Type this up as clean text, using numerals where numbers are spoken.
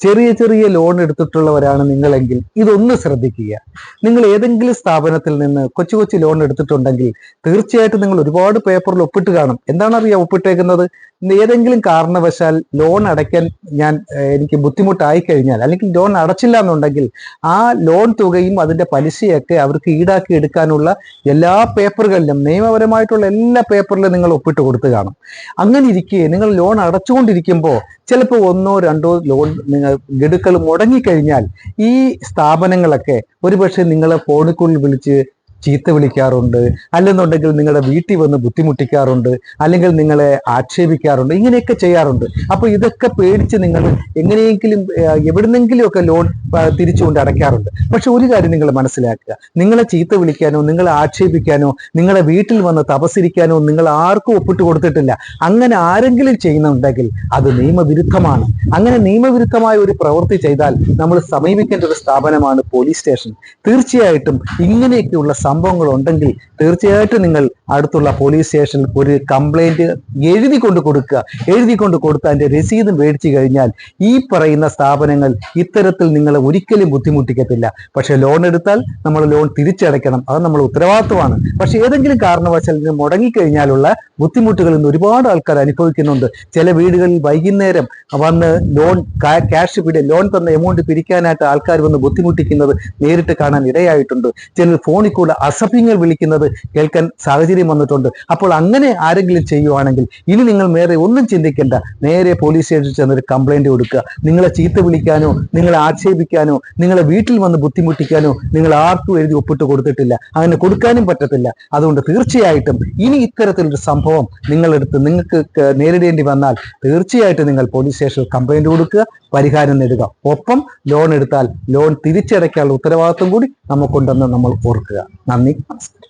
ചെറിയ ചെറിയ ലോൺ എടുത്തിട്ടുള്ളവരാണ് നിങ്ങളെങ്കിൽ ഇതൊന്ന് ശ്രദ്ധിക്കുക. നിങ്ങൾ ഏതെങ്കിലും സ്ഥാപനത്തിൽ നിന്ന് കൊച്ചു കൊച്ചു ലോൺ എടുത്തിട്ടുണ്ടെങ്കിൽ തീർച്ചയായിട്ടും നിങ്ങൾ ഒരുപാട് പേപ്പറിൽ ഒപ്പിട്ട് കാണും. എന്താണെന്നറിയാം ഒപ്പിട്ടേക്കുന്നത്? ഏതെങ്കിലും കാരണവശാൽ ലോൺ അടയ്ക്കാൻ എനിക്ക് ബുദ്ധിമുട്ടായി കഴിഞ്ഞാൽ, അല്ലെങ്കിൽ ലോൺ അടച്ചില്ല എന്നുണ്ടെങ്കിൽ ആ ലോൺ തുകയും അതിന്റെ പലിശയൊക്കെ അവർക്ക് ഈടാക്കി എടുക്കാനുള്ള എല്ലാ പേപ്പറുകളിലും, നിയമപരമായിട്ടുള്ള എല്ലാ പേപ്പറിലും നിങ്ങൾ ഒപ്പിട്ട് കൊടുത്തു കാണും. അങ്ങനെ ഇരിക്കെ നിങ്ങൾ ലോൺ അടച്ചുകൊണ്ടിരിക്കുമ്പോൾ ചിലപ്പോൾ ഒന്നോ രണ്ടോ ലോൺ ഗഡുക്കൾ മുടങ്ങിക്കഴിഞ്ഞാൽ ഈ സ്ഥാപനങ്ങളൊക്കെ ഒരുപക്ഷെ നിങ്ങളെ ഫോണിക്കുള്ളിൽ വിളിച്ച് ചീത്ത വിളിക്കാറുണ്ട്, അല്ലെന്നുണ്ടെങ്കിൽ നിങ്ങളുടെ വീട്ടിൽ വന്ന് ബുദ്ധിമുട്ടിക്കാറുണ്ട്, അല്ലെങ്കിൽ നിങ്ങളെ ആക്ഷേപിക്കാറുണ്ട്, ഇങ്ങനെയൊക്കെ ചെയ്യാറുണ്ട്. അപ്പോൾ ഇതൊക്കെ പേടിച്ച് നിങ്ങൾ എങ്ങനെയെങ്കിലും എവിടുന്നെങ്കിലും ഒക്കെ ലോൺ തിരിച്ചുകൊണ്ട് അടയ്ക്കാറുണ്ട്. പക്ഷെ ഒരു കാര്യം നിങ്ങൾ മനസ്സിലാക്കുക, നിങ്ങളെ ചീത്ത വിളിക്കാനോ നിങ്ങളെ ആക്ഷേപിക്കാനോ നിങ്ങളെ വീട്ടിൽ വന്ന് തപസ്സിരിക്കാനോ നിങ്ങൾ ആർക്കും ഒപ്പിട്ട് കൊടുത്തിട്ടില്ല. അങ്ങനെ ആരെങ്കിലും ചെയ്യുന്നുണ്ടെങ്കിൽ അത് നിയമവിരുദ്ധമാണ്. അങ്ങനെ നിയമവിരുദ്ധമായ ഒരു പ്രവൃത്തി ചെയ്താൽ നമ്മൾ സമീപിക്കേണ്ട ഒരു സ്ഥാപനമാണ് പോലീസ് സ്റ്റേഷൻ. തീർച്ചയായിട്ടും ഇങ്ങനെയൊക്കെയുള്ള സംഭവങ്ങൾ ഉണ്ടെങ്കിൽ തീർച്ചയായിട്ടും നിങ്ങൾ അടുത്തുള്ള പോലീസ് സ്റ്റേഷനിൽ ഒരു കംപ്ലൈന്റ് എഴുതി കൊണ്ട് കൊടുത്ത് അതിന്റെ രസീതും മേടിച്ചു കഴിഞ്ഞാൽ ഈ പറയുന്ന സ്ഥാപനങ്ങൾ ഇത്തരത്തിൽ നിങ്ങളെ ഒരിക്കലും ബുദ്ധിമുട്ടിക്കത്തില്ല. പക്ഷെ ലോൺ എടുത്താൽ നമ്മൾ ലോൺ തിരിച്ചടയ്ക്കണം, അത് നമ്മൾ ഉത്തരവാദിത്വമാണ്. പക്ഷെ ഏതെങ്കിലും കാരണവശാൽ ഇത് മുടങ്ങിക്കഴിഞ്ഞാലുള്ള ബുദ്ധിമുട്ടുകൾ ഇന്ന് ഒരുപാട് ആൾക്കാർ അനുഭവിക്കുന്നുണ്ട്. ചില വീടുകളിൽ വൈകുന്നേരം വന്ന് ലോൺ തന്ന എമൗണ്ട് പിരിക്കാനായിട്ട് ആൾക്കാർ വന്ന് ബുദ്ധിമുട്ടിക്കുന്നത് നേരിട്ട് കാണാൻ ഇടയായിട്ടുണ്ട്. ചിലർ ഫോണിൽ കൂടെ അസഭ്യങ്ങൾ വിളിക്കുന്നത് കേൾക്കാൻ സാഹചര്യം വന്നിട്ടുണ്ട്. അപ്പോൾ അങ്ങനെ ആരെങ്കിലും ചെയ്യുവാണെങ്കിൽ ഇനി നിങ്ങൾ വേറെ ഒന്നും ചിന്തിക്കേണ്ട, നേരെ പോലീസ് സ്റ്റേഷനിൽ ചെന്നൊരു കംപ്ലൈന്റ് കൊടുക്കുക. നിങ്ങളെ ചീത്ത വിളിക്കാനോ നിങ്ങളെ ആക്ഷേപിക്കാനോ നിങ്ങളെ വീട്ടിൽ വന്ന് ബുദ്ധിമുട്ടിക്കാനോ നിങ്ങൾ ആർക്കും എഴുതി ഒപ്പിട്ട് കൊടുത്തിട്ടില്ല, അങ്ങനെ കൊടുക്കാനും പറ്റത്തില്ല. അതുകൊണ്ട് തീർച്ചയായിട്ടും ഇനി ഇത്തരത്തിലൊരു സംഭവം നിങ്ങൾക്ക് നേരിടേണ്ടി വന്നാൽ തീർച്ചയായിട്ടും നിങ്ങൾ പോലീസ് സ്റ്റേഷനിൽ കംപ്ലൈന്റ് കൊടുക്കുക, പരിഹാരം നേടുക. ഒപ്പം ലോൺ എടുത്താൽ ലോൺ തിരിച്ചടയ്ക്കാനുള്ള ഉത്തരവാദിത്വം കൂടി നമുക്കുണ്ടെന്ന് നമ്മൾ ഓർക്കുക. നന്ദി, നമസ്കാരം.